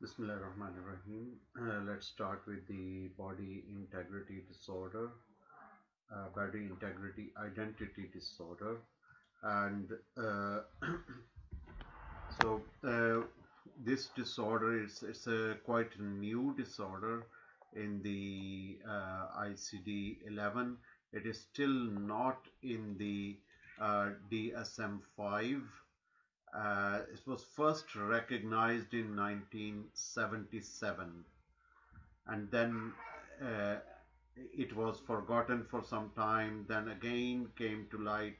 Bismillahirrahmanirrahim. Let's start with the body integrity disorder, body integrity identity disorder, and so this disorder is it's a quite a new disorder in the ICD-11. It is still not in the DSM-5. It was first recognized in 1977, and then uh, it was forgotten for some time, then again came to light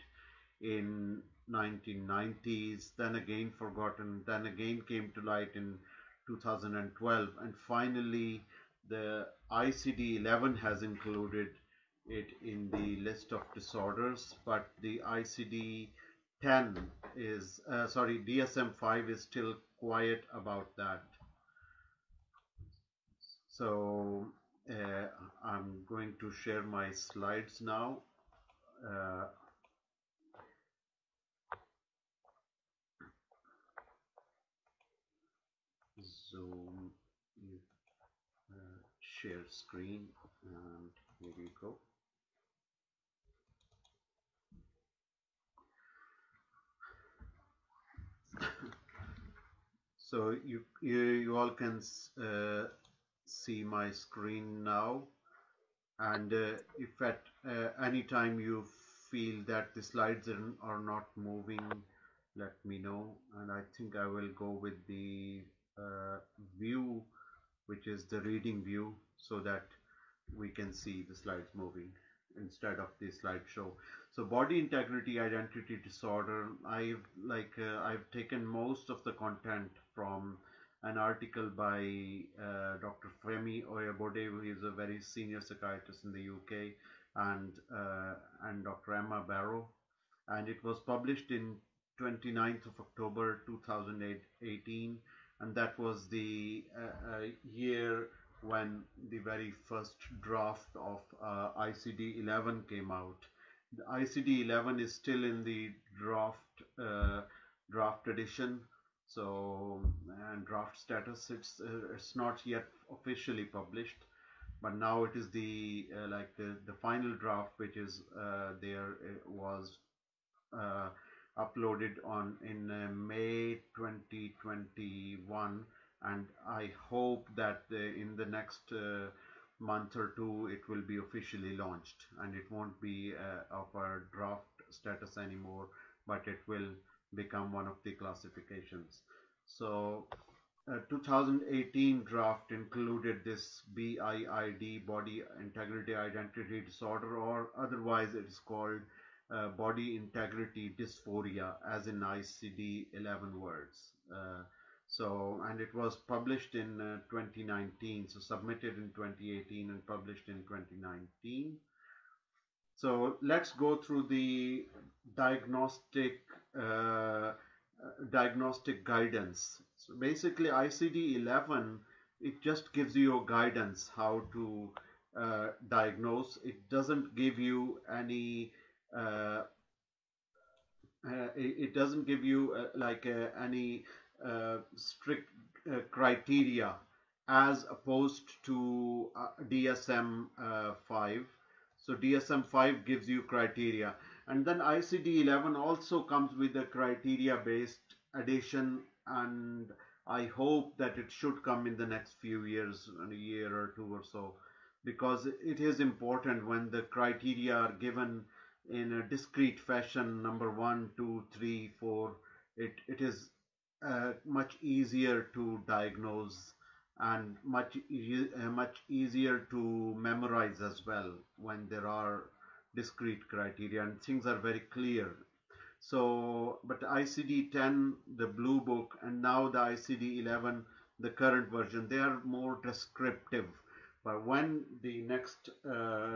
in 1990s, then again forgotten, then again came to light in 2012, and finally the ICD-11 has included it in the list of disorders, but the ICD-10 is sorry, DSM-5 is still quiet about that. So uh, I'm going to share my slides now. Uh, Zoom, share screen, and here you go. So you all can see my screen now, and if at any time you feel that the slides are not moving, let me know, and I think I will go with the view, which is the reading view, so that we can see the slides moving instead of the slideshow. So body integrity identity disorder, I've taken most of the content from an article by Dr. Femi Oyebode, who is a very senior psychiatrist in the UK, and Dr. Emma Barrow, and it was published in 29th of October 2018, and that was the year when the very first draft of ICD-11 came out. The ICD-11 is still in the draft edition, so and draft status. It's not yet officially published, but now it is the final draft, which is there was uh, uploaded on in May 2021, and I hope that in the next month or two it will be officially launched, and it won't be of a draft status anymore, but it will become one of the classifications. So 2018 draft included this BIID, body integrity identity disorder, or otherwise it is called body integrity dysphoria, as in ICD-11 words. And it was published in 2019, so submitted in 2018 and published in 2019. So let's go through the diagnostic uh, diagnostic guidance. So basically, ICD-11, it just gives you a guidance how to diagnose. It doesn't give you any uh, it doesn't give you any strict criteria as opposed to DSM-5. So DSM-5 gives you criteria, and then ICD-11 also comes with a criteria-based addition, and I hope that it should come in the next few years, in a year or two or so, because it is important when the criteria are given in a discrete fashion, number one, two, three, four, it is much easier to diagnose and much easier to memorize as well when there are discrete criteria and things are very clear. So, but ICD-10, the blue book, and now the ICD-11, the current version, they are more descriptive. But when the next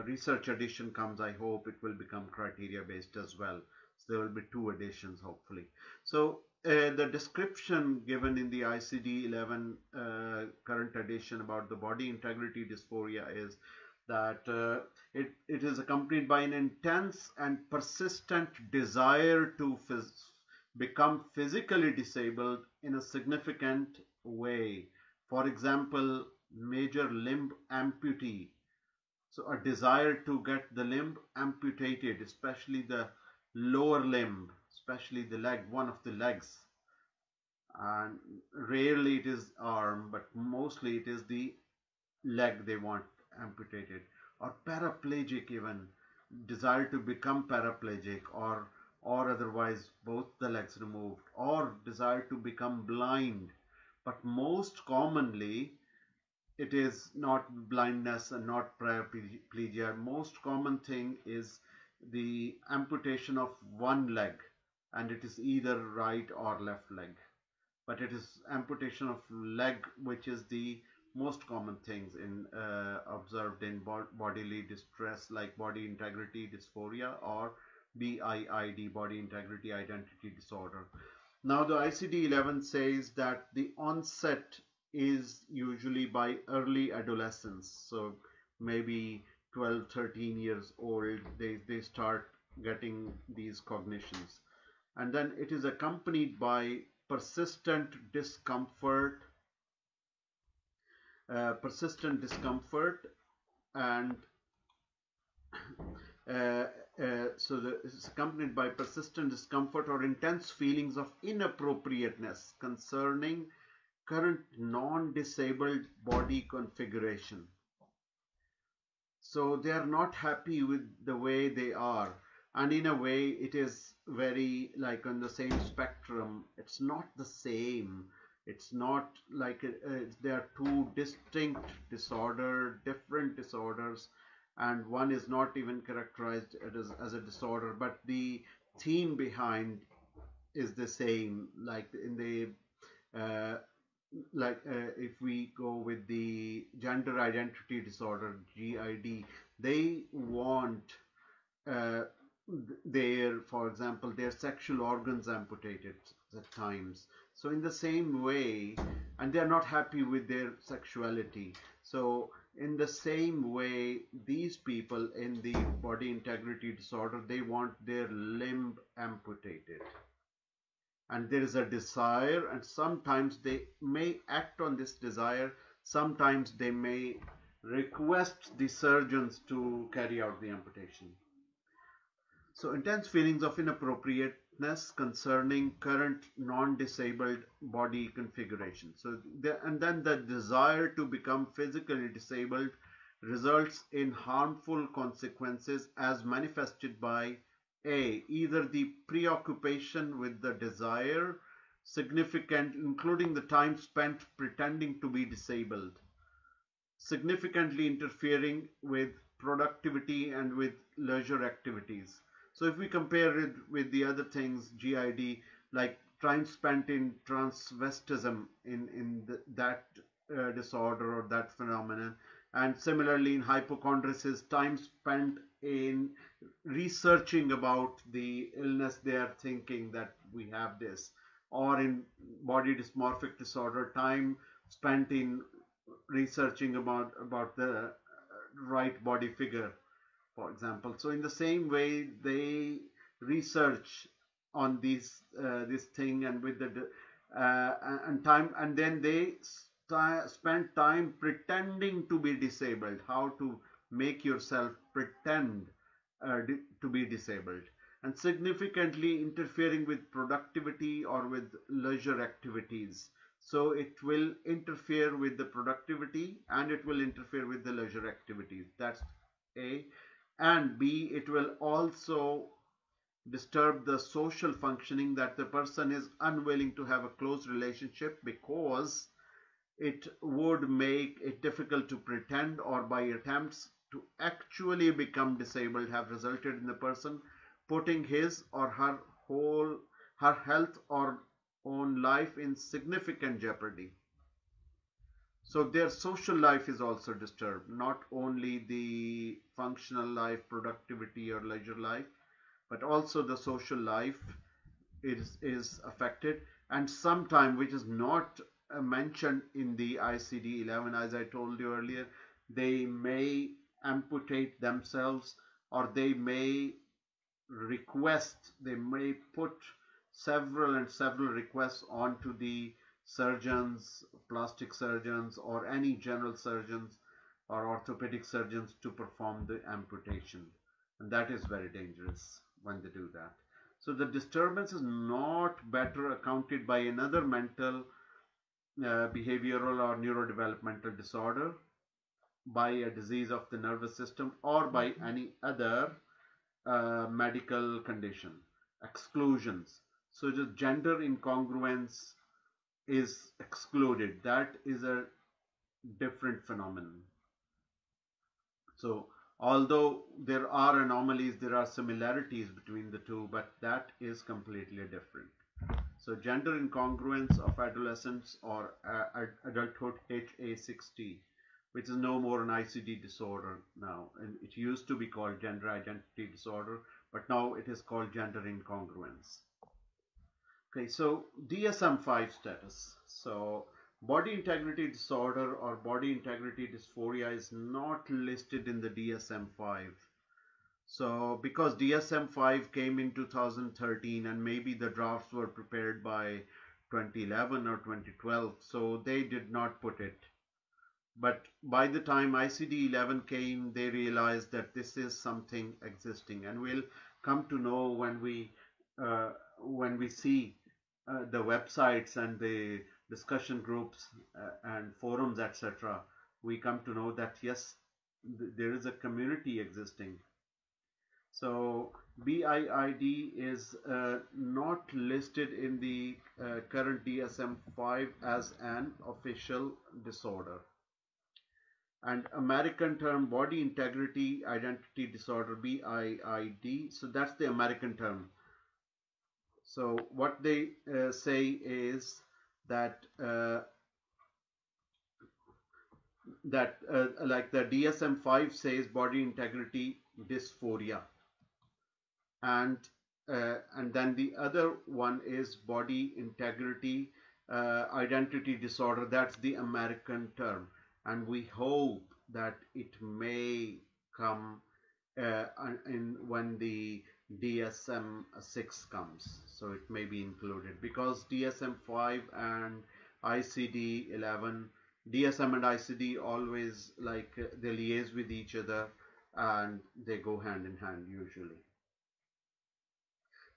research edition comes, I hope it will become criteria based as well. So there will be two editions, hopefully. So the description given in the ICD-11 current edition about the body integrity dysphoria is that it is accompanied by an intense and persistent desire to become physically disabled in a significant way, For example, major limb amputee. So a desire to get the limb amputated, especially the lower limb, especially the leg, one of the legs. And rarely it is arm, but mostly it is the leg they want amputated. Or paraplegic even, desire to become paraplegic, or otherwise both the legs removed, or desire to become blind. But most commonly it is not blindness and not paraplegia. Most common thing is the amputation of one leg, and it is either right or left leg. But it is amputation of leg which is the most common things in observed in bodily distress, like body integrity dysphoria or BIID, body integrity identity disorder. Now the ICD-11 says that the onset is usually by early adolescence. So maybe 12, 13 years old, they start getting these cognitions. And then it is accompanied by persistent discomfort, and uh, it's accompanied by persistent discomfort or intense feelings of inappropriateness concerning current non-disabled body configuration. So they are not happy with the way they are, and in a way it is very like on the same spectrum. It's not the same. It's not like they are two distinct different disorders, and one is not even characterized as a disorder, but the theme behind is the same. Like in the if we go with the gender identity disorder, GID, they want uh, for example, their sexual organs amputated at times. So in the same way, and they are not happy with their sexuality. So in the same way, these people in the body integrity disorder, they want their limb amputated, and there is a desire, and sometimes they may act on this desire, sometimes they may request the surgeons to carry out the amputation. So intense feelings of inappropriateness concerning current non-disabled body configuration. So and then the desire to become physically disabled results in harmful consequences as manifested by either the preoccupation with the desire, significant, including the time spent pretending to be disabled, significantly interfering with productivity and with leisure activities. So if we compare it with the other things, GID, like time spent in transvestism, that disorder or that phenomenon, and similarly in hypochondriasis, time spent in researching about the illness they are thinking that we have this, or in body dysmorphic disorder, time spent in researching about the right body figure, for example. So in the same way, they research on this thing, and with the and time, and then they spend time pretending to be disabled, how to make yourself pretend to be disabled, and significantly interfering with productivity or with leisure activities. So it will interfere with the productivity and it will interfere with the leisure activities. That's A. And B, it will also disturb the social functioning, that the person is unwilling to have a close relationship because it would make it difficult to pretend, or by attempts to actually become disabled have resulted in the person putting his or her health or own life in significant jeopardy. So their social life is also disturbed, not only the functional life, productivity or leisure life, but also the social life is affected. And sometime, which is not mentioned in the ICD-11, as I told you earlier, they may amputate themselves, or they may they may put several requests onto the surgeons, plastic surgeons, or any general surgeons or orthopedic surgeons to perform the amputation. And that is very dangerous when they do that. So the disturbance is not better accounted by another mental, behavioral, or neurodevelopmental disorder, by a disease of the nervous system, or by any other medical condition. Exclusions. So the gender incongruence is excluded. That is a different phenomenon. So although there are anomalies, there are similarities between the two, but that is completely different. So gender incongruence of adolescence or adulthood HA60, which is no more an ICD disorder now. And it used to be called gender identity disorder, but now it is called gender incongruence. Okay, so DSM-5 status. So body integrity disorder or body integrity dysphoria is not listed in the DSM-5. So because DSM-5 came in 2013 and maybe the drafts were prepared by 2011 or 2012, so they did not put it. But by the time ICD-11 came, they realized that this is something existing, and we'll come to know when we see the websites and the discussion groups and forums, etc. We come to know that yes, there is a community existing. So BIID is not listed in the current DSM-5 as an official disorder. And American term body integrity identity disorder, BIID, so that's the American term. So what they say is that like the DSM-5 says body integrity dysphoria, and then the other one is body integrity identity disorder. That's the American term, and we hope that it may come in when the DSM-6 comes, so it may be included, because DSM-5 and ICD-11, DSM and ICD always like they liaise with each other and they go hand in hand usually.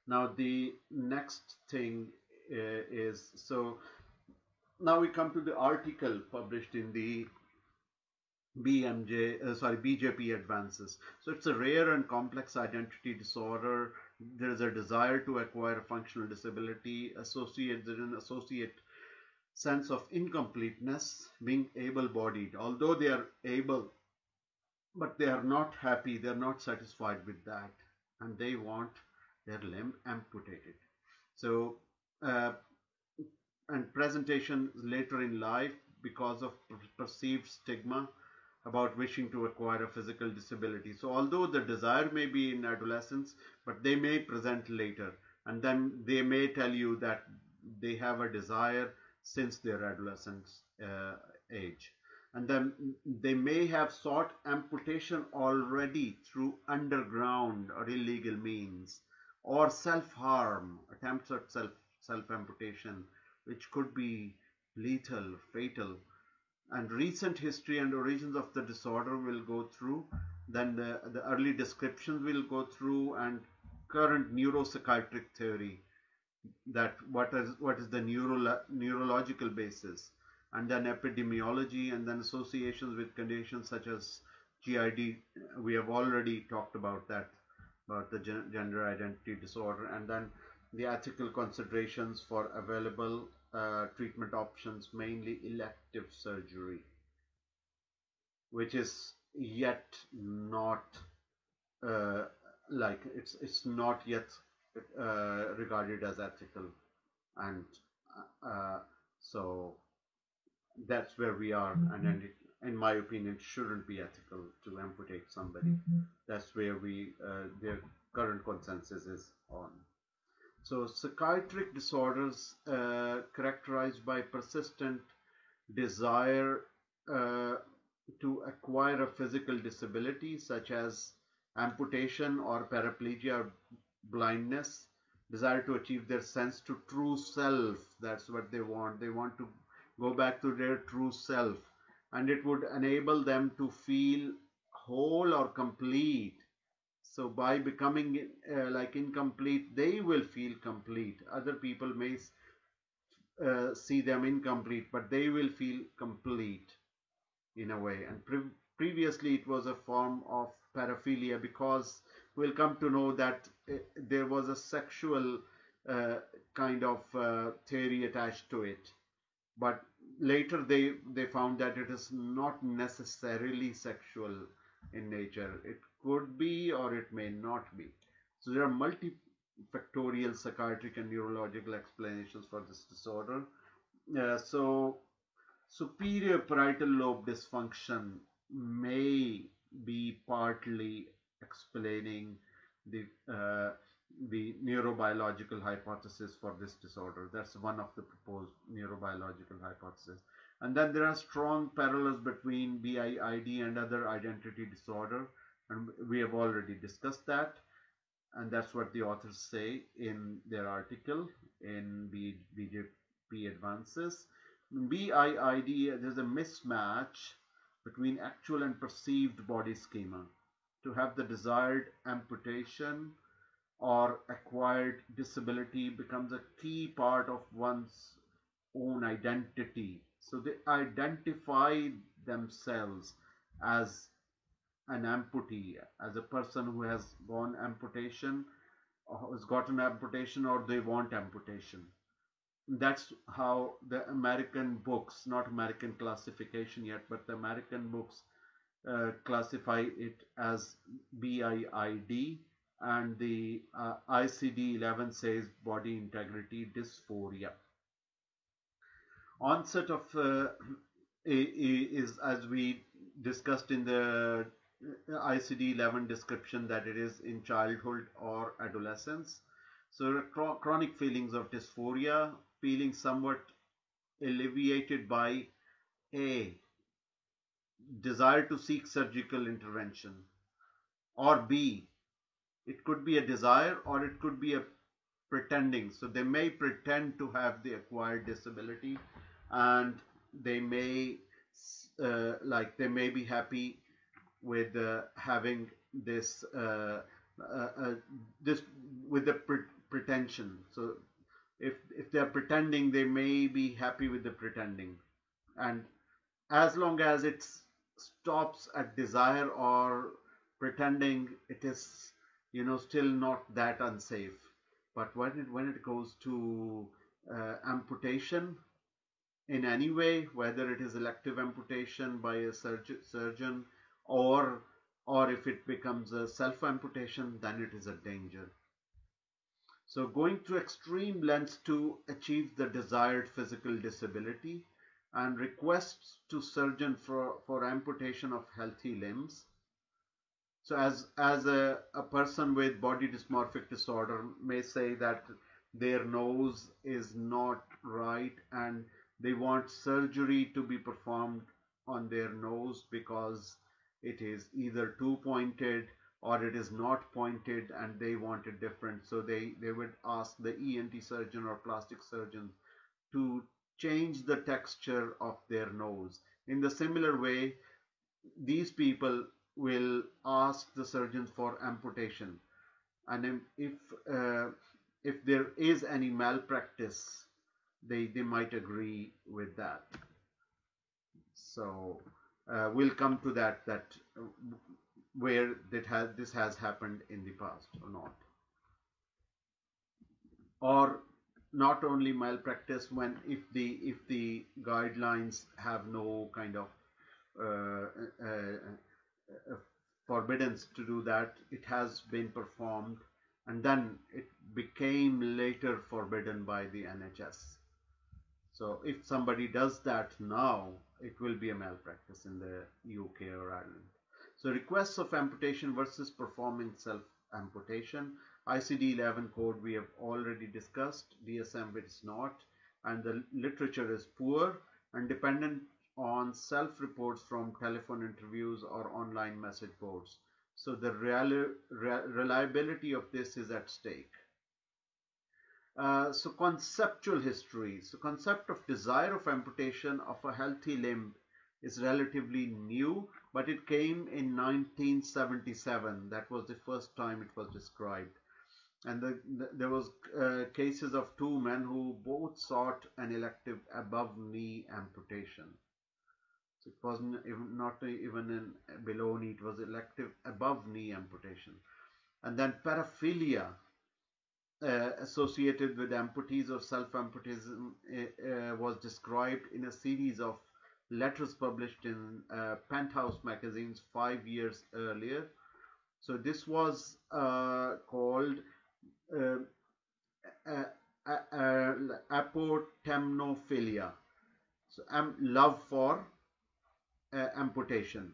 Now the next thing is, so now we come to the article published in the BJP Advances. So it's a rare and complex identity disorder. There is a desire to acquire a functional disability, associated an associate sense of incompleteness, being able-bodied. Although they are able, but they are not happy, they are not satisfied with that, and they want their limb amputated. So, and presentation later in life because of perceived stigma about wishing to acquire a physical disability. So although the desire may be in adolescence, but they may present later, and then they may tell you that they have a desire since their adolescence age. And then they may have sought amputation already through underground or illegal means, or self-harm, attempts at self-amputation, which could be lethal, fatal. And recent history and origins of the disorder will go through, then the early descriptions will go through, and current neuropsychiatric theory, that what is the neurological basis, and then epidemiology, and then associations with conditions such as GID. We have already talked about that, about the gender identity disorder, and then the ethical considerations for available treatment options, mainly elective surgery, which is yet not like it's not yet regarded as ethical, and so that's where we are. And in my opinion, it shouldn't be ethical to amputate somebody. That's where their current consensus is on. So psychiatric disorders characterized by persistent desire to acquire a physical disability such as amputation or paraplegia or blindness, desire to achieve their sense to true self. That's what they want. They want to go back to their true self, and it would enable them to feel whole or complete. So by becoming like incomplete, they will feel complete. Other people may see them incomplete, but they will feel complete in a way. And previously it was a form of paraphilia, because we'll come to know that there was a sexual uh, kind of theory attached to it. But later they found that it is not necessarily sexual in nature. It could be or it may not be. So there are multifactorial psychiatric and neurological explanations for this disorder. So superior parietal lobe dysfunction may be partly explaining the uh, the neurobiological hypothesis for this disorder. That's one of the proposed neurobiological hypotheses. And then there are strong parallels between BIID and other identity disorder, and we have already discussed that. And that's what the authors say in their article in BJP Advances. BIID, there's a mismatch between actual and perceived body schema. To have the desired amputation or acquired disability becomes a key part of one's own identity. So they identify themselves as an amputee, as a person who has gone amputation, or has gotten amputation, or they want amputation. That's how the American books, not American classification yet, but the American books classify it as BIID, and the ICD-11 says body integrity dysphoria. Onset of is, as we discussed in the ICD-11 description, that it is in childhood or adolescence. So chronic feelings of dysphoria, feeling somewhat alleviated by a desire to seek surgical intervention, or B, it could be a desire or it could be a pretending. So they may pretend to have the acquired disability, and they may they may be happy with having this this with the pretension. So if they're pretending, they may be happy with the pretending, and as long as it stops at desire or pretending, it is, still not that unsafe. But when it goes to amputation in any way, whether it is elective amputation by a surgeon, or if it becomes a self amputation, then it is a danger. So going to extreme lengths to achieve the desired physical disability, and requests to surgeon for amputation of healthy limbs. So as a person with body dysmorphic disorder may say that their nose is not right, and they want surgery to be performed on their nose because it is either too pointed or it is not pointed, and they want it different. So they would ask the ENT surgeon or plastic surgeon to change the texture of their nose. In the similar way, these people will ask the surgeons for amputation, and if there is any malpractice, they might agree with that. So we'll come to that where this has happened in the past or not, or not only malpractice, when if the guidelines have no kind of uh, forbiddance to do that, it has been performed, and then it became later forbidden by the NHS. So if somebody does that now, it will be a malpractice in the UK or Ireland. So requests of amputation versus performing self amputation. ICD-11 code we have already discussed. DSM it is not, and the literature is poor and dependent on self-reports from telephone interviews or online message boards. So the reliability of this is at stake. So conceptual history. So concept of desire of amputation of a healthy limb is relatively new, but it came in 1977. That was the first time it was described. And there was cases of two men who both sought an elective above knee amputation. So it wasn't even, not even in below knee, it was elective above knee amputation. And then paraphilia associated with amputees or self-amputees was described in a series of letters published in Penthouse magazines 5 years earlier. So this was called uh, apotemnophilia. So love for amputation,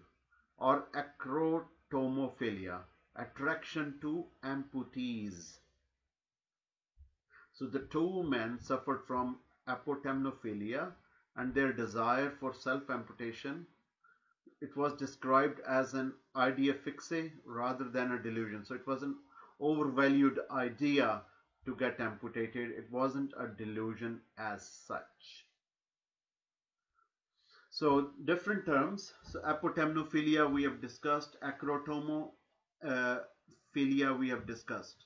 or acrotomophilia, attraction to amputees. So the two men suffered from apotemnophilia and their desire for self-amputation. It was described as an idea fixe rather than a delusion. So it was an overvalued idea to get amputated. It wasn't a delusion as such. So different terms. So apotemnophilia we have discussed. Acrotomophilia we have discussed.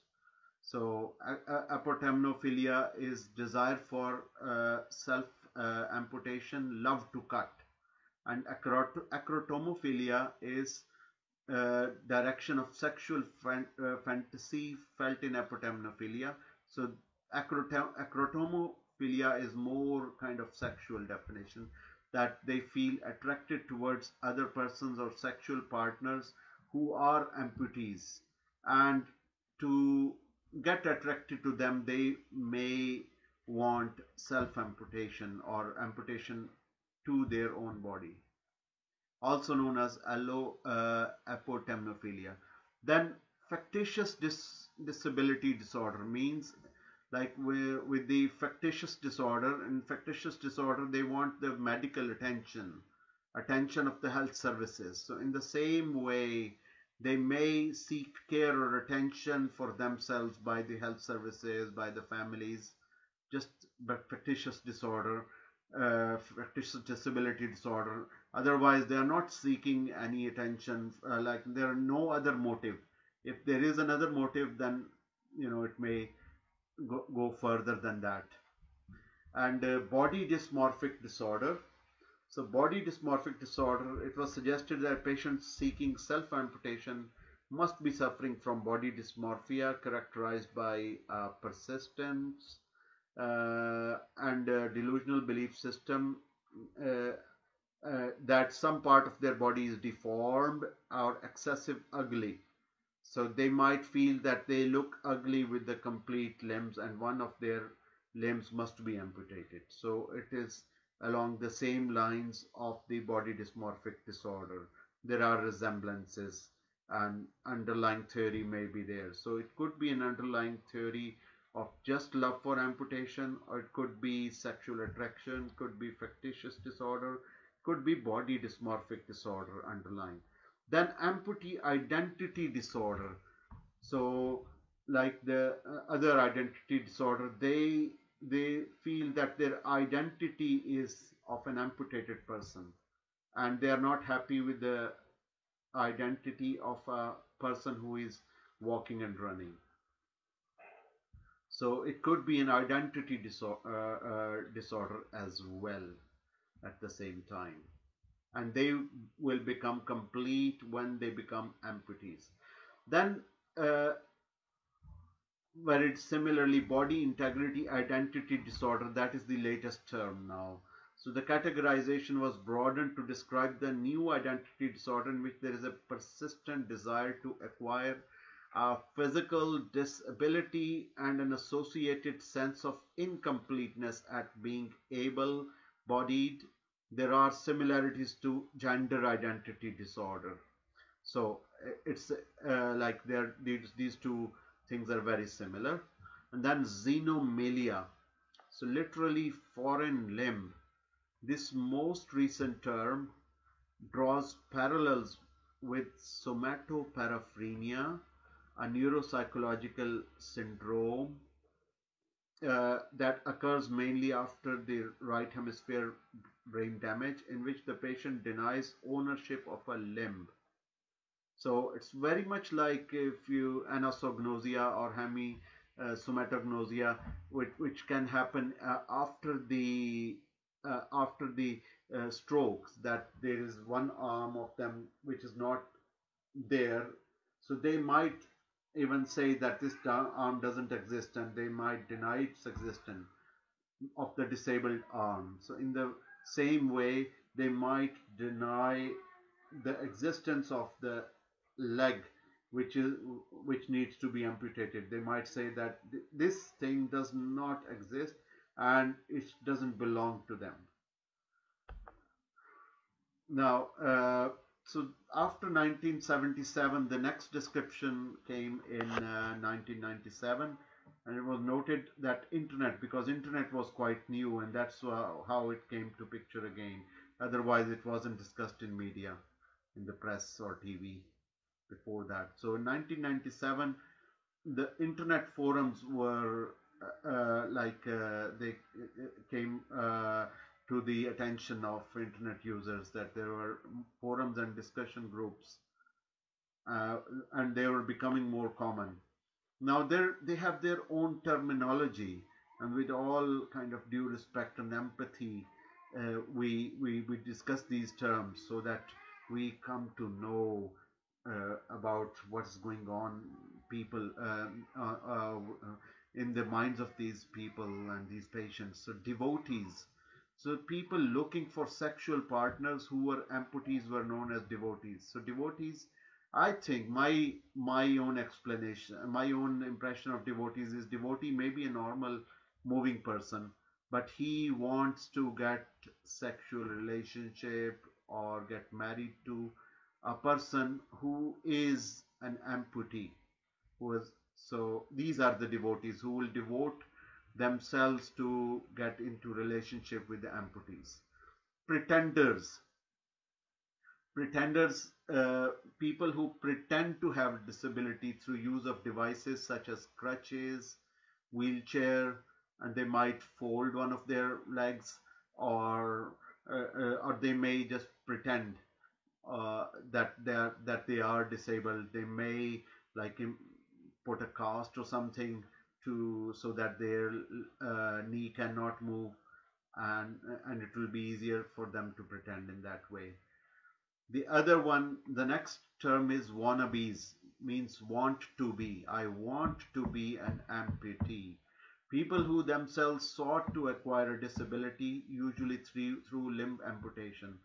So apotemnophilia is desire for self amputation, love to cut, and acrotomophilia is direction of sexual fantasy felt in apotemnophilia. So acrotomophilia is more kind of sexual definition, that they feel attracted towards other persons or sexual partners who are amputees, and to get attracted to them they may want self amputation or amputation to their own body, also known as apotemnophilia. Then factitious disability disorder means, like with the factitious disorder, in factitious disorder they want the medical attention of the health services. So in the same way they may seek care or attention for themselves by the health services, by the families, just but factitious disorder, factitious disability disorder. Otherwise, they are not seeking any attention. Like there are no other motive. If there is another motive, then it may go further than that. And body dysmorphic disorder. So body dysmorphic disorder, it was suggested that patients seeking self-amputation must be suffering from body dysmorphia characterized by persistence and delusional belief system uh, that some part of their body is deformed or excessive ugly. So they might feel that they look ugly with the complete limbs and one of their limbs must be amputated. So it is along the same lines of the body dysmorphic disorder. There are resemblances and underlying theory may be there. So it could be an underlying theory of just love for amputation, or it could be sexual attraction, could be factitious disorder, could be body dysmorphic disorder underlying. Then amputee identity disorder. So like the other identity disorder, they feel that their identity is of an amputated person and they are not happy with the identity of a person who is walking and running. So it could be an identity disorder as well at the same time. And they will become complete when they become amputees. Then, where it's similarly body integrity identity disorder, that is the latest term now. So the categorization was broadened to describe the new identity disorder in which there is a persistent desire to acquire a physical disability and an associated sense of incompleteness at being able bodied. There are similarities to gender identity disorder. So it's like these two things are very similar. And then xenomelia, so literally foreign limb. This most recent term draws parallels with somatoparaphrenia, a neuropsychological syndrome that occurs mainly after the right hemisphere brain damage, in which the patient denies ownership of a limb. So it's very much like if you anosognosia or hemi which can happen after the strokes, that there is one arm of them which is not there. So they might even say that this arm doesn't exist, and they might deny its existence of the disabled arm. So in the same way, they might deny the existence of the leg which needs to be amputated. They might say that this thing does not exist and it doesn't belong to them. Now, so after 1977, the next description came in 1997, and it was noted that internet, because internet was quite new, and that's how it came to picture again. Otherwise, it wasn't discussed in media, in the press or TV before that. So in 1997, the internet forums were they came to the attention of internet users, that there were forums and discussion groups, uh, and they were becoming more common. Now they have their own terminology, and with all kind of due respect and empathy, we discuss these terms so that we come to know about what's going on people in the minds of these people and these patients. So devotees, so people looking for sexual partners who were amputees were known as devotees. So devotees, I think my own explanation, my own impression of devotees is, devotee may be a normal moving person, but he wants to get sexual relationship or get married to a person who is an amputee. Who is, so these are the devotees who will devote themselves to get into relationship with the amputees. Pretenders, pretenders people who pretend to have disability through use of devices such as crutches, wheelchair, and they might fold one of their legs, or they may just pretend that they are disabled. They may like put a cast or something to so that their knee cannot move, and it will be easier for them to pretend in that way. The other one, the next term is wannabes, means want to be. I want to be an amputee. People who themselves sought to acquire a disability, usually through limb amputation.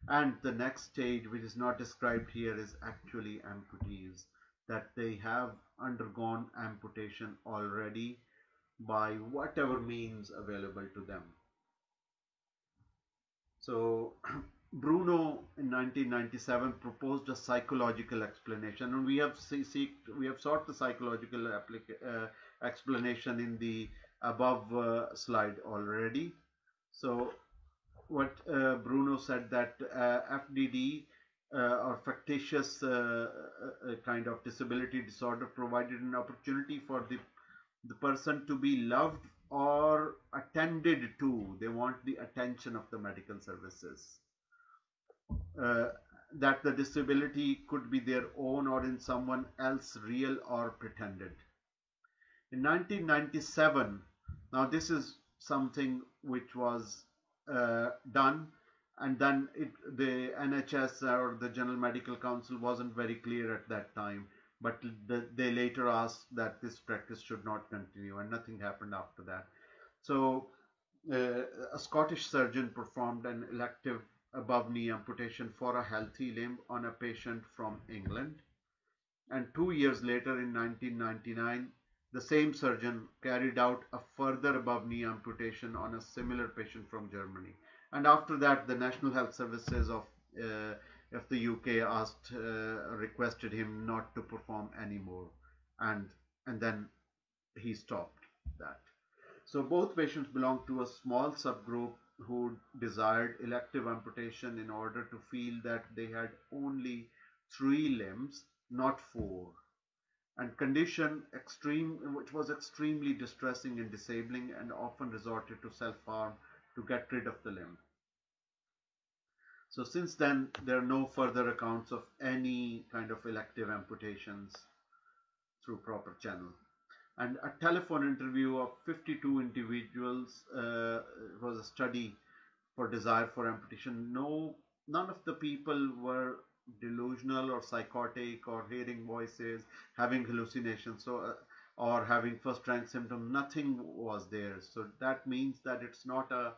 And the next stage, which is not described here, is actually amputees, that they have undergone amputation already by whatever means available to them. So Bruno in 1997 proposed a psychological explanation, and we have sought the psychological explanation in the above slide already. So what Bruno said, that FDD or factitious kind of disability disorder provided an opportunity for the person to be loved or attended to. They want the attention of the medical services. Uh, that the disability could be their own or in someone else, real or pretended. In 1997, now this is something which was done, and then the NHS or the General Medical Council wasn't very clear at that time, but they later asked that this practice should not continue, and nothing happened after that. So a Scottish surgeon performed an elective above knee amputation for a healthy limb on a patient from England. And 2 years later, in 1999, the same surgeon carried out a further above knee amputation on a similar patient from Germany. And after that, the National Health Services of the UK requested him not to perform anymore, and then he stopped that. So both patients belonged to a small subgroup who desired elective amputation in order to feel that they had only 3 limbs, not 4. and condition which was extremely distressing and disabling, and often resorted to self-harm to get rid of the limb. So since then, there are no further accounts of any kind of elective amputations through proper channel. And a telephone interview of 52 individuals was a study for desire for amputation. None of the people were delusional or psychotic or hearing voices, having hallucinations, or having first rank symptoms. Nothing was there. So that means that it's not a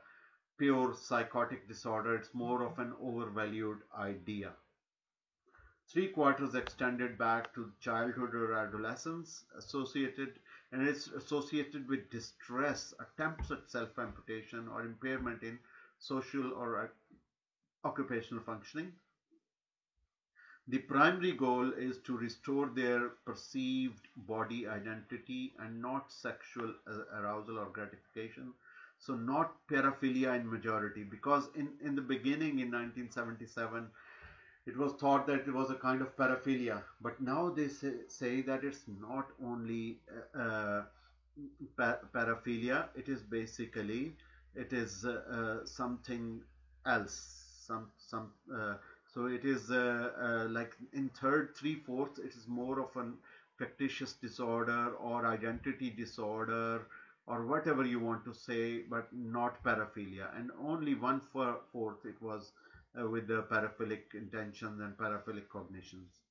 pure psychotic disorder, it's more of an overvalued idea. 3/4 extended back to childhood or adolescence, and it's associated with distress, attempts at self-amputation, or impairment in social or occupational functioning. The primary goal is to restore their perceived body identity and not sexual arousal or gratification. So not paraphilia in majority, because in the beginning in 1977, it was thought that it was a kind of paraphilia, but now they say that it's not only paraphilia. It is basically something else. So it is like in third, 3/4, it is more of an factitious disorder or identity disorder or whatever you want to say, but not paraphilia. And only 1/4 it was with the paraphilic intentions and paraphilic cognitions.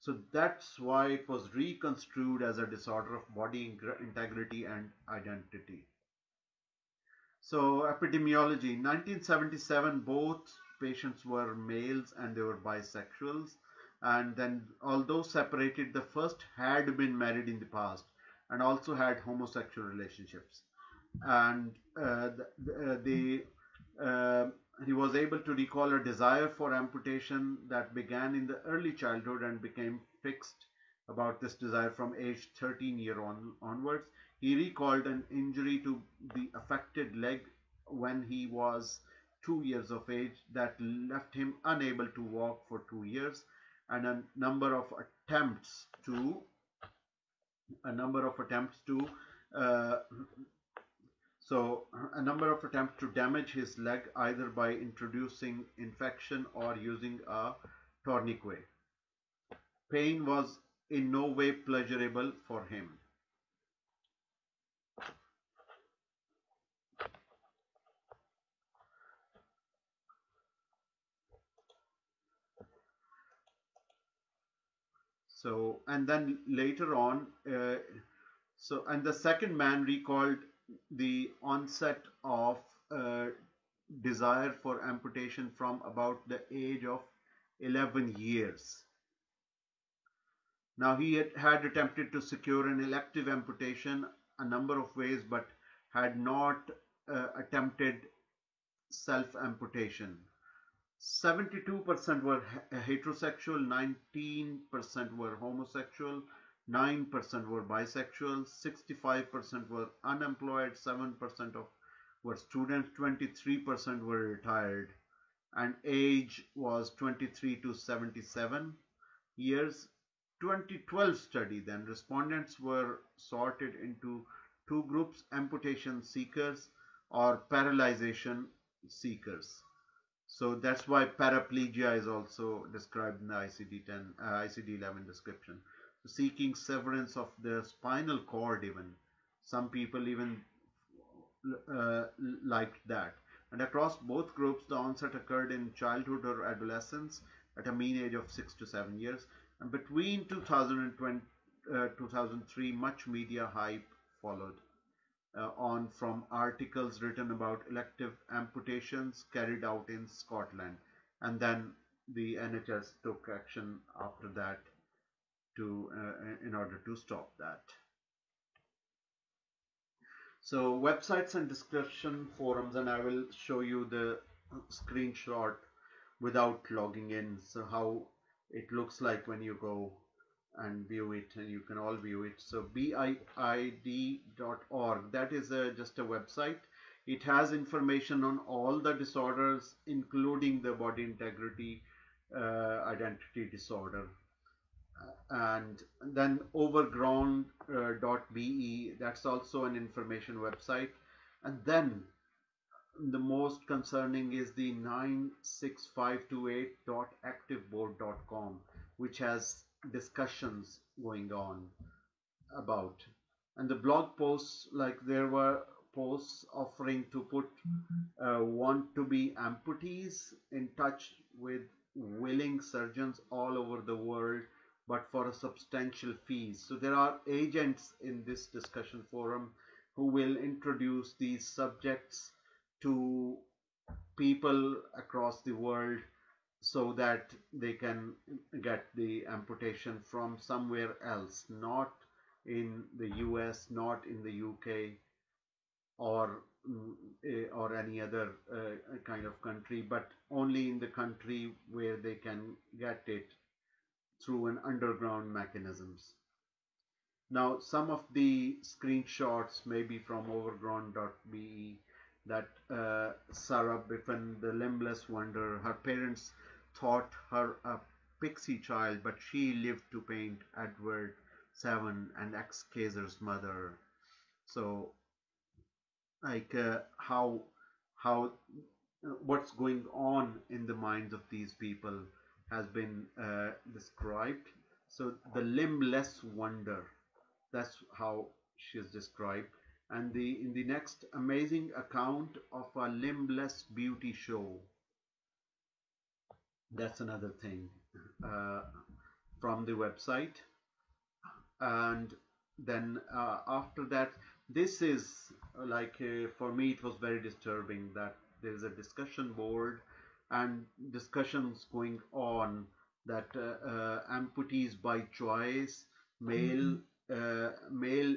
So that's why it was reconstrued as a disorder of body integrity and identity. So epidemiology, in 1977, both patients were males and they were bisexuals. And then, although separated, the first had been married in the past and also had homosexual relationships. And he was able to recall a desire for amputation that began in the early childhood and became fixed about this desire from age 13 onwards. He recalled an injury to the affected leg when he was 2 years of age that left him unable to walk for 2 years, and a number of attempts to damage his leg, either by introducing infection or using a tourniquet. Pain was in no way pleasurable for him. So, and then later on, and the second man recalled the onset of desire for amputation from about the age of 11 years. Now, he had attempted to secure an elective amputation a number of ways, but had not attempted self-amputation. 72% were heterosexual, 19% were homosexual, 9% were bisexual, 65% were unemployed, 7% were students, 23% were retired, and age was 23 to 77 years. 2012 study, then respondents were sorted into two groups: amputation seekers or paralyzation seekers. So that's why paraplegia is also described in the ICD-10, ICD-11 description. So seeking severance of the spinal cord even. Some people even liked that. And across both groups, the onset occurred in childhood or adolescence at a mean age of 6 to 7 years. And between 2000 and 2003, much media hype followed. On from articles written about elective amputations carried out in Scotland, and then the NHS took action after that in order to stop that. So websites and discussion forums, and I will show you the screenshot without logging in, so how it looks like when you go and view it, and you can all view it. So BIID.org, that is just a website. It has information on all the disorders, including the body integrity identity disorder. And then overgrown.be, that's also an information website. And then the most concerning is the 96528.activeboard.com, which has discussions going on about. And the blog posts, like there were posts offering to put want to be amputees in touch with willing surgeons all over the world, but for a substantial fees. So there are agents in this discussion forum who will introduce these subjects to people across the world so that they can get the amputation from somewhere else, not in the US, not in the UK, or or any other kind of country, but only in the country where they can get it through an underground mechanisms. Now, some of the screenshots may be from overgrown.be, that Sarah Biffen, the limbless wonder, her parents thought her a pixie child, but she lived to paint Edward Seven and ex Kaiser's mother. So, like how what's going on in the minds of these people has been described. So the limbless wonder, that's how she is described. And the in the next, amazing account of a limbless beauty show, that's another thing uh, from the website. And then after that, this is for me it was very disturbing that there is a discussion board and discussions going on that amputees by choice, male, male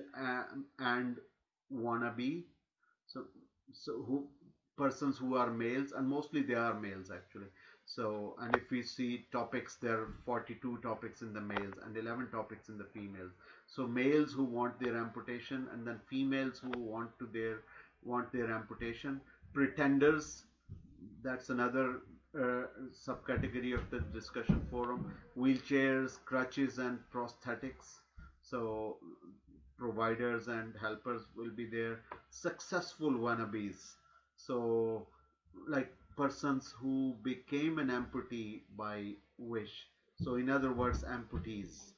and wannabe, so who persons who are males, and mostly they are males actually. So, and if we see topics, there are 42 topics in the males and 11 topics in the females. So males who want their amputation, and then females who want their amputation. Pretenders, that's another subcategory of the discussion forum. Wheelchairs, crutches, and prosthetics. So providers and helpers will be there. Successful wannabes, so like persons who became an amputee by wish. So in other words, amputees.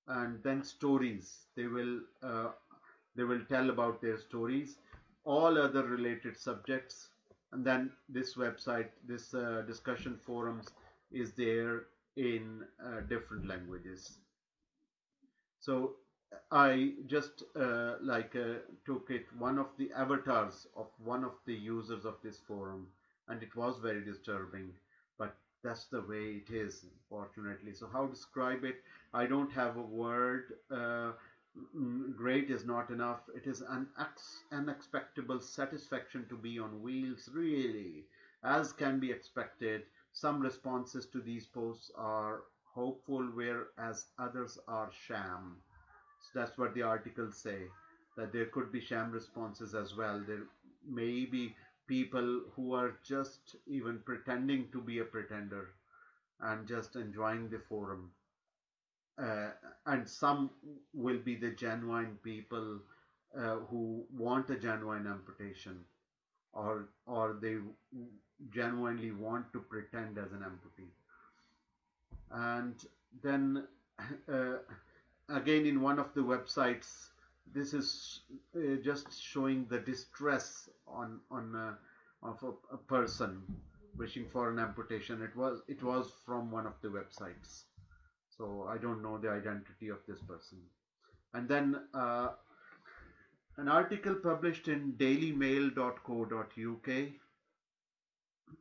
And then stories. They will tell about their stories, all other related subjects. And then this website, this discussion forums is there in different languages. So I just took it, one of the avatars of one of the users of this forum, and it was very disturbing, but that's the way it is, fortunately. So how to describe it? I don't have a word. Great is not enough. It is an unexpectable satisfaction to be on wheels, really, as can be expected. Some responses to these posts are hopeful, whereas others are sham. So that's what the articles say, that there could be sham responses as well. There may be people who are just even pretending to be a pretender and just enjoying the forum. And some will be the genuine people who want a genuine amputation, or they genuinely want to pretend as an amputee. And then again, in one of the websites, this is just showing the distress of a person wishing for an amputation. It was from one of the websites, so I don't know the identity of this person. And then an article published in dailymail.co.uk,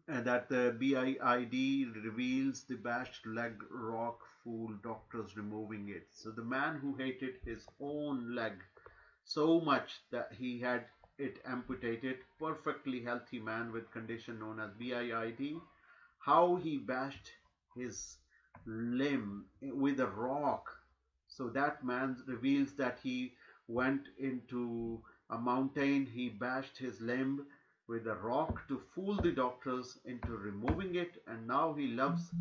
that the BIID reveals the bashed leg rock fool doctors removing it. So the man who hated his own leg so much that he had it amputated, perfectly healthy man with condition known as BIID, how he bashed his limb with a rock. So that man reveals that he went into a mountain, he bashed his limb with a rock to fool the doctors into removing it, and now he loves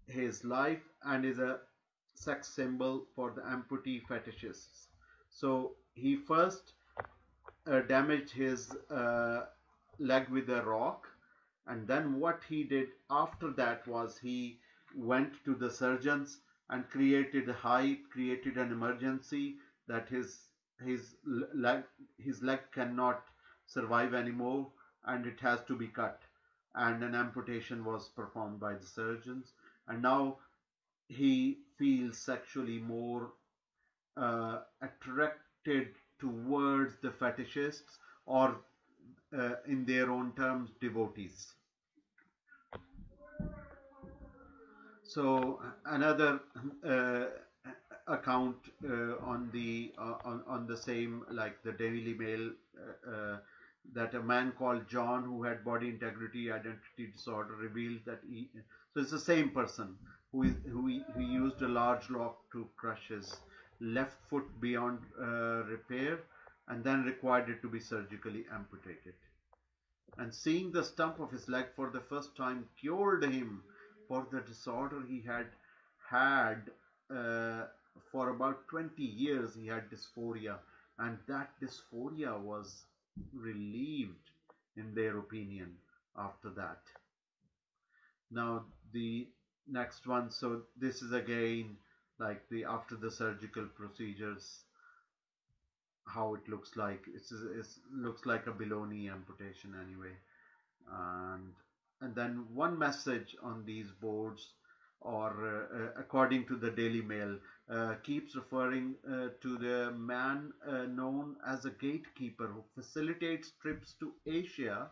his life and is a sex symbol for the amputee fetishists. So he first damaged his leg with a rock, and then what he did after that was he went to the surgeons and created hype, created an emergency that his leg his leg cannot survive anymore and it has to be cut, and an amputation was performed by the surgeons, and now he feels sexually more attracted towards the fetishists, or in their own terms, devotees. So another uh, account on the same, like the Daily Mail, that a man called John, who had body integrity identity disorder, revealed that he, so it's the same person who used a large rock to crush his left foot beyond repair, and then required it to be surgically amputated. And seeing the stump of his leg for the first time cured him for the disorder he had had uh, for about 20 years. He had dysphoria, and that dysphoria was relieved, in their opinion, after that. Now, the next one, so this is again like the after the surgical procedures, how it looks like. It looks like a baloney amputation anyway. and and then one message on these boards, or according to the Daily Mail, keeps referring to the man known as a gatekeeper who facilitates trips to Asia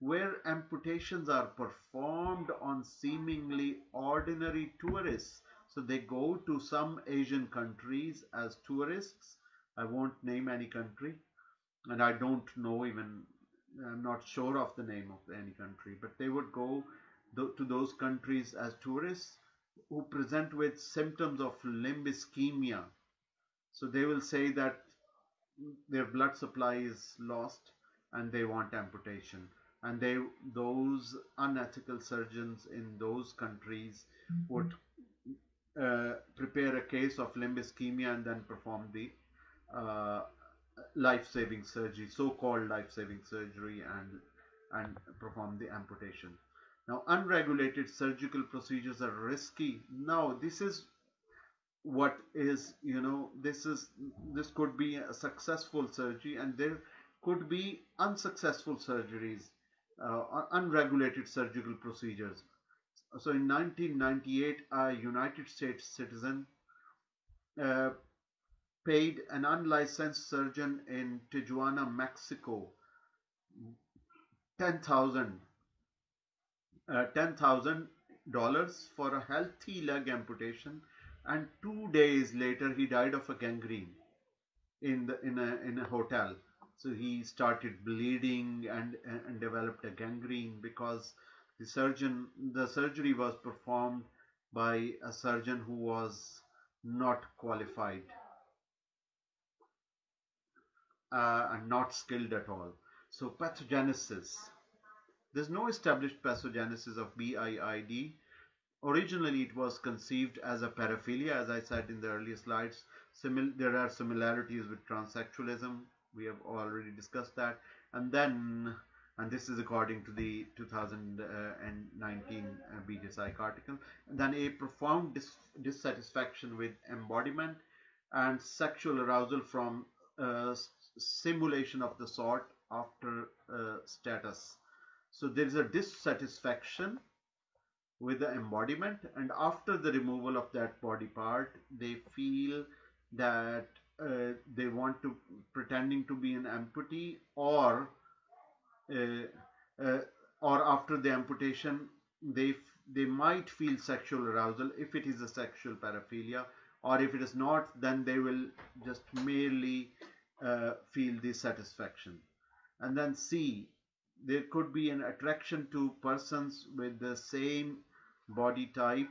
where amputations are performed on seemingly ordinary tourists. So they go to some Asian countries as tourists. I won't name any country, and I don't know even, I'm not sure of the name of any country, but they would go to those countries as tourists who present with symptoms of limb ischemia. So they will say that their blood supply is lost and they want amputation. And those unethical surgeons in those countries would prepare a case of limb ischemia and then perform the uh, life-saving surgery, so-called life-saving surgery, and perform the amputation. Now, unregulated surgical procedures are risky. Now, this is what is, this could be a successful surgery, and there could be unsuccessful surgeries, unregulated surgical procedures. So in 1998, a United States citizen uh, paid an unlicensed surgeon in Tijuana, Mexico, 10,000 $10,000 for a healthy leg amputation, and 2 days later he died of a gangrene in a hotel. So he started bleeding and developed a gangrene because the surgery was performed by a surgeon who was not qualified and not skilled at all. So pathogenesis. There's no established pathogenesis of BIID. Originally, it was conceived as a paraphilia, as I said in the earlier slides. There are similarities with transsexualism. We have already discussed that. And this is according to the 2019 BJ Psych article. And then a profound dissatisfaction with embodiment and sexual arousal from simulation of the sort after status. So there is a dissatisfaction with the embodiment, and after the removal of that body part, they feel that they want to pretending to be an amputee, uh, uh, or after the amputation, they might feel sexual arousal if it is a sexual paraphilia, or if it is not, then they will just merely feel dissatisfaction. And then C, there could be an attraction to persons with the same body type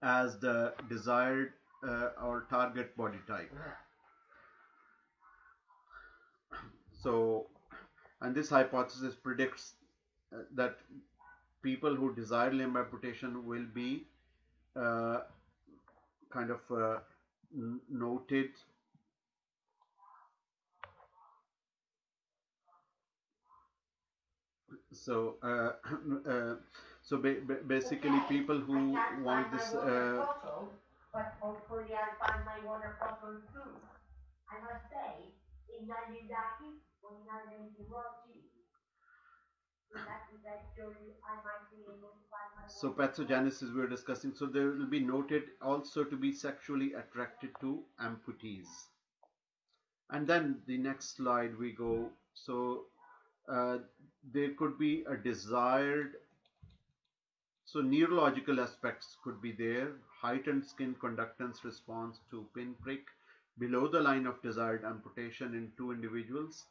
as the desired or target body type. So, and this hypothesis predicts that people who desire limb amputation will be uh, kind of noted. So, uh, so basically, people who want this. But hopefully, I'll find my water bottle too. I must say, in Nandindaki, when I went to Rocky, so pathogenesis we are discussing. So they will be noted also to be sexually attracted to amputees. And then the next slide we go. So there could be a desired, so neurological aspects could be there. Heightened skin conductance response to pinprick below the line of desired amputation in two individuals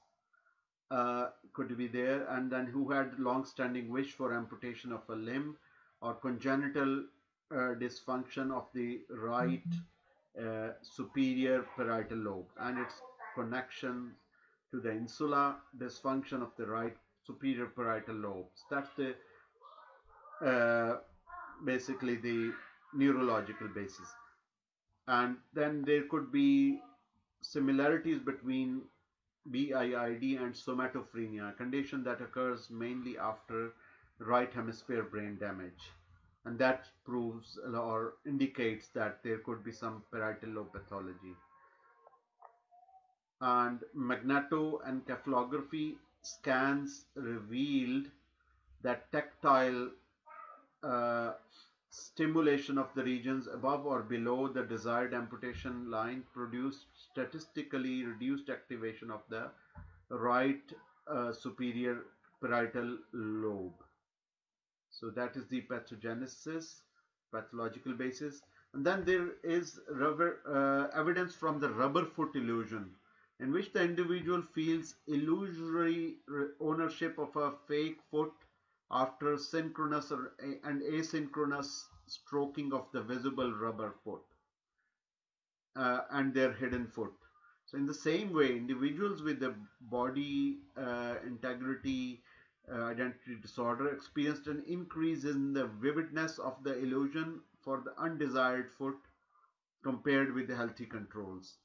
could be there, and then who had long-standing wish for amputation of a limb, or congenital dysfunction of the right superior parietal lobe and its connection to the insula, dysfunction of the right superior parietal lobes. That's the basically the neurological basis. And then there could be similarities between BIID and somatophrenia, a condition that occurs mainly after right hemisphere brain damage. And that proves or indicates that there could be some parietal lobe pathology. And magnetoencephalography scans revealed that tactile stimulation of the regions above or below the desired amputation line produced statistically reduced activation of the right superior parietal lobe. So that is the pathogenesis, pathological basis. And then there is evidence from the rubber foot illusion, in which the individual feels illusory ownership of a fake foot after synchronous and asynchronous stroking of the visible rubber foot and their hidden foot. So in the same way, individuals with the body integrity identity disorder experienced an increase in the vividness of the illusion for the undesired foot compared with the healthy controls.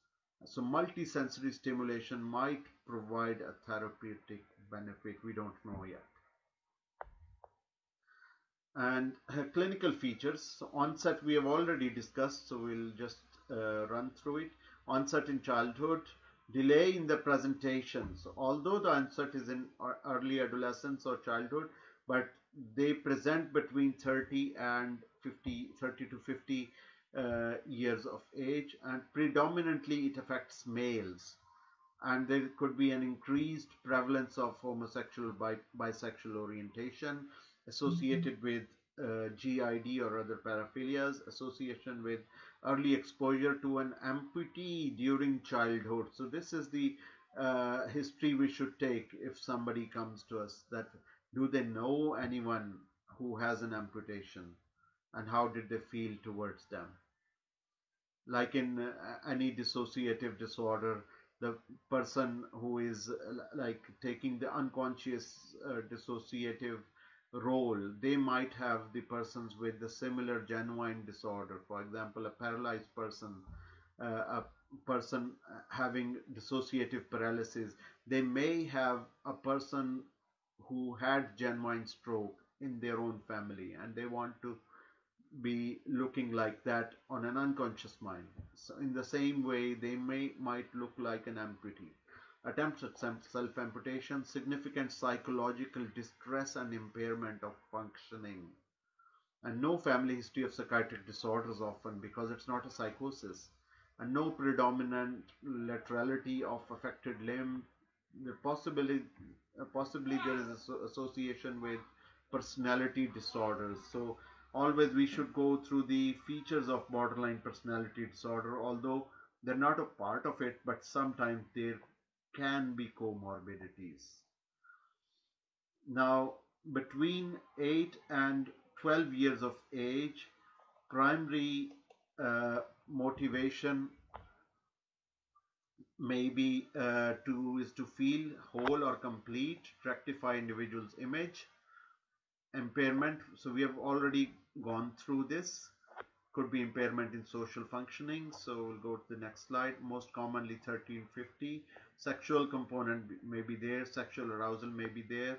So multisensory stimulation might provide a therapeutic benefit. We don't know yet. And clinical features. So onset we have already discussed, so we'll just run through it. Onset in childhood, delay in the presentation. So although the onset is in early adolescence or childhood, but they present between 30 to 50 years of age, and predominantly it affects males. And there could be an increased prevalence of homosexual bisexual orientation associated with GID or other paraphilias, association with early exposure to an amputee during childhood. So this is the history we should take if somebody comes to us, that do they know anyone who has an amputation and how did they feel towards them. Like in any dissociative disorder, the person who is like taking the unconscious dissociative role, they might have the persons with the similar genuine disorder. For example, a paralyzed person, a person having dissociative paralysis, they may have a person who had genuine stroke in their own family, and they want to be looking like that on an unconscious mind. So in the same way, they might look like an amputee. Attempts at self-amputation, significant psychological distress and impairment of functioning. And no family history of psychiatric disorders often, because it's not a psychosis. And no predominant laterality of affected limb. Possibly there is association with personality disorders. So always we should go through the features of borderline personality disorder, although they're not a part of it, but sometimes there can be comorbidities. Now, between 8 and 12 years of age, primary motivation maybe is to feel whole or complete, rectify individual's image, Impairment, so we have already gone through this. Could be impairment in social functioning. So we'll go to the next slide. Most commonly 1350. Sexual component may be there, sexual arousal may be there,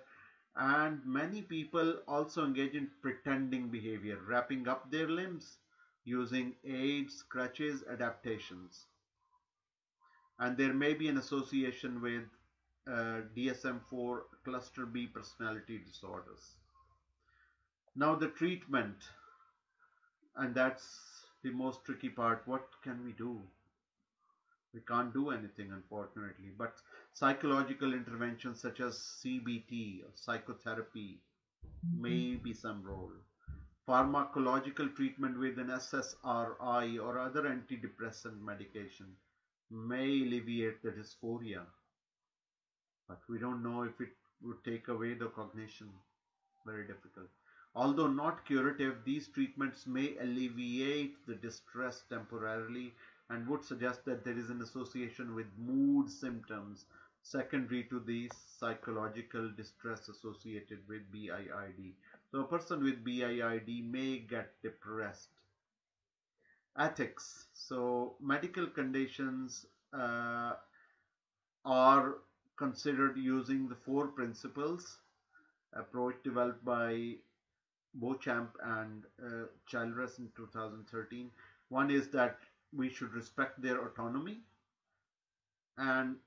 and many people also engage in pretending behavior, wrapping up their limbs using aids, crutches, adaptations. And there may be an association with DSM-4 cluster B personality disorders. Now the treatment, and that's the most tricky part. What can we do? We can't do anything, unfortunately, but psychological interventions such as CBT or psychotherapy may be some role. Pharmacological treatment with an SSRI or other antidepressant medication may alleviate the dysphoria, but we don't know if it would take away the cognition. Very difficult. Although not curative, these treatments may alleviate the distress temporarily and would suggest that there is an association with mood symptoms secondary to the psychological distress associated with BIID. So a person with BIID may get depressed. Ethics. So medical conditions are considered using the four principles approach developed by Beauchamp and Childress in 2013. One is that we should respect their autonomy, and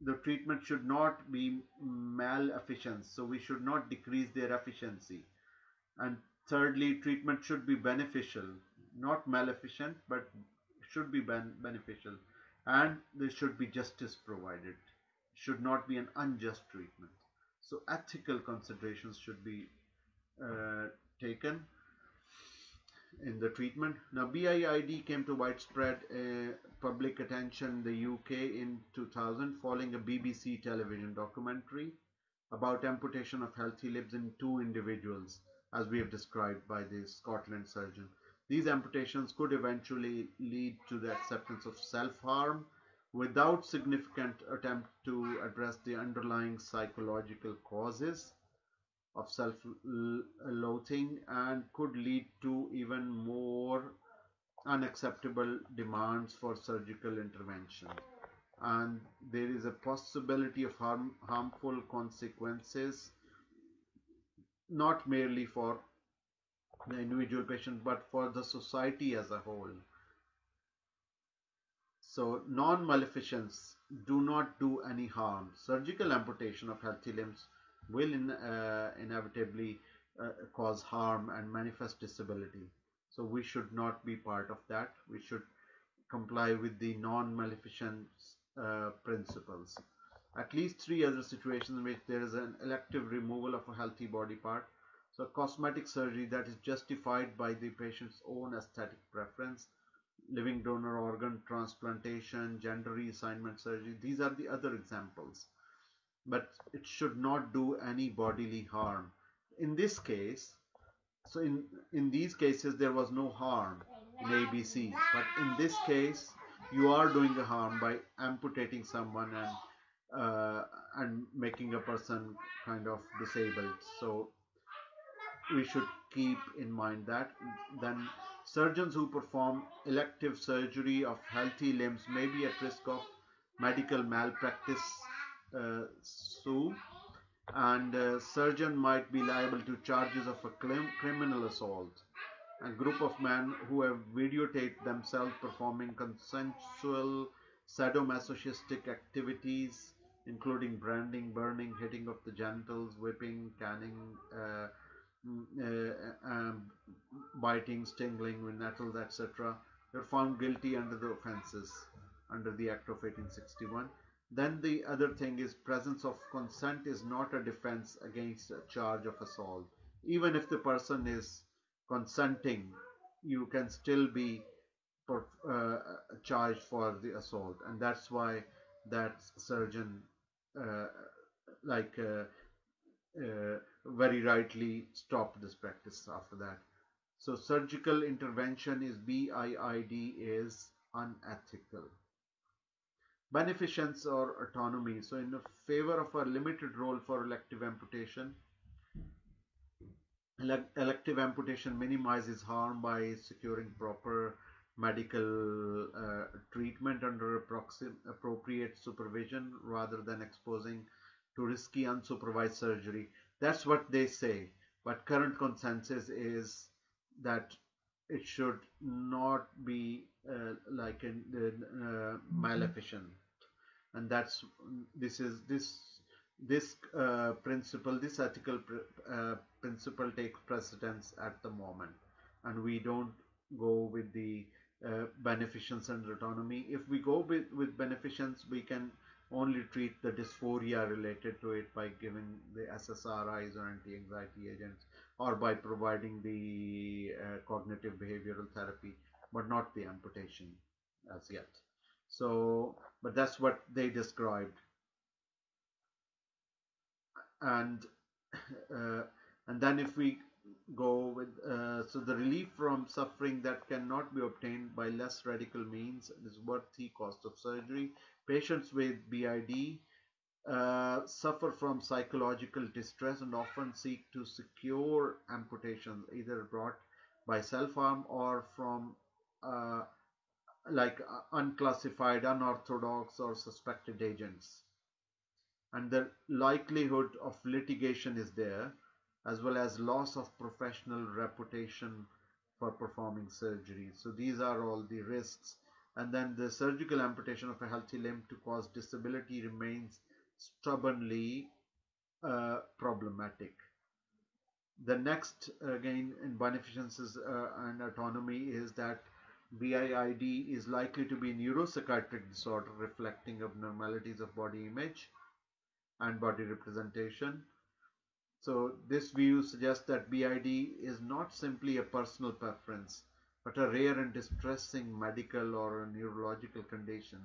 the treatment should not be malefficient, so we should not decrease their efficiency. And thirdly, treatment should be beneficial, not maleficent, but should be beneficial, and there should be justice provided. It should not be an unjust treatment. So ethical considerations should be taken in the treatment. Now, BIID came to widespread public attention in the UK in 2000 following a BBC television documentary about amputation of healthy limbs in two individuals, as we have described by the Scotland surgeon. These amputations could eventually lead to the acceptance of self-harm without significant attempt to address the underlying psychological causes of self-loathing, and could lead to even more unacceptable demands for surgical intervention. And there is a possibility of harmful consequences, not merely for the individual patient but for the society as a whole. So non-maleficence, do not do any harm. Surgical amputation of healthy limbs will inevitably cause harm and manifest disability. So we should not be part of that. We should comply with the non-maleficence principles. At least three other situations in which there is an elective removal of a healthy body part. So cosmetic surgery that is justified by the patient's own aesthetic preference, living donor organ transplantation, gender reassignment surgery. These are the other examples. But it should not do any bodily harm. In this case, so in these cases there was no harm in ABC, but in this case you are doing a harm by amputating someone and making a person kind of disabled. So we should keep in mind that. Then surgeons who perform elective surgery of healthy limbs may be at risk of medical malpractice sue, and a surgeon might be liable to charges of a criminal assault. A group of men who have videotaped themselves performing consensual sadomasochistic activities, including branding, burning, hitting of the genitals, whipping, canning, biting, stingling with nettles, etc., were found guilty under the offences under the Act of 1861. Then the other thing is presence of consent is not a defense against a charge of assault. Even if the person is consenting, you can still be charged for the assault, and that's why that surgeon very rightly stopped this practice after that. So surgical intervention is BIID is unethical. Beneficence or autonomy. So in favor of a limited role for elective amputation, Elective amputation minimizes harm by securing proper medical treatment under appropriate supervision rather than exposing to risky unsupervised surgery. That's what they say. But current consensus is that it should not be like a maleficent, and that's this principle, this ethical principle takes precedence at the moment, and we don't go with the beneficence and autonomy. If we go with beneficence, we can only treat the dysphoria related to it by giving the SSRIs or anti-anxiety agents, or by providing the cognitive behavioral therapy, but not the amputation as yet. So, but that's what they described. And uh, and then if we go with so the relief from suffering that cannot be obtained by less radical means is worth the cost of surgery. Patients with BID suffer from psychological distress and often seek to secure amputations either brought by self-harm or from uh, unclassified, unorthodox, or suspected agents. And the likelihood of litigation is there, as well as loss of professional reputation for performing surgery. So these are all the risks. And then the surgical amputation of a healthy limb to cause disability remains stubbornly problematic. The next, again, in beneficence and autonomy, is that BID is likely to be a neuropsychiatric disorder reflecting abnormalities of body image and body representation. So this view suggests that BID is not simply a personal preference, but a rare and distressing medical or a neurological condition,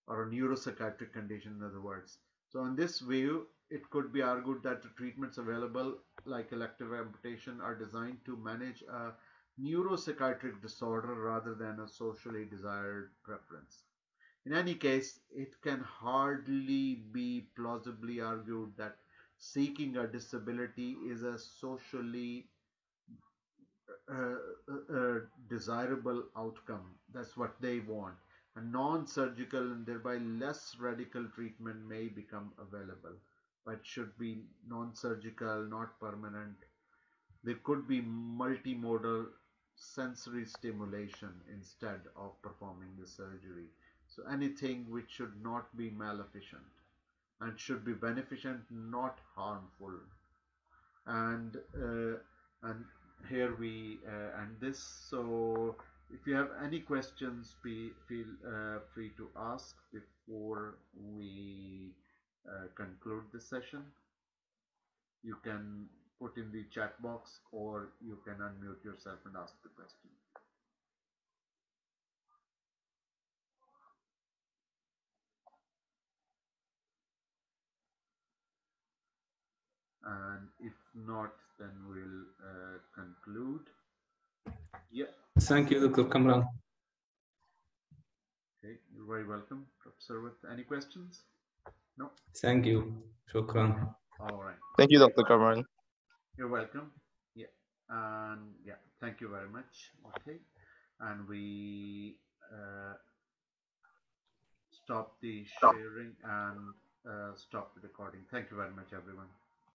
or a neuropsychiatric condition, in other words. So in this view, it could be argued that the treatments available, like elective amputation, are designed to manage a neuropsychiatric disorder rather than a socially desired preference. In any case, it can hardly be plausibly argued that seeking a disability is a socially uh, desirable outcome. That's what they want. A non-surgical and thereby less radical treatment may become available, but should be non-surgical, not permanent. There could be multimodal sensory stimulation instead of performing the surgery. So anything which should not be maleficent and should be beneficent, not harmful. And here we end this. So if you have any questions, feel free to ask before we conclude this session. You can put in the chat box, or you can unmute yourself and ask the question. And if not, then we'll conclude. Yeah. Thank you, Dr. Kamran. Okay, you're very welcome, Professor. With any questions? No. Thank you. Shukran. All right. Thank you, Dr. Kamran. You're welcome. Yeah. And yeah, thank you very much. Okay. And we stop the sharing and stop the recording. Thank you very much, everyone.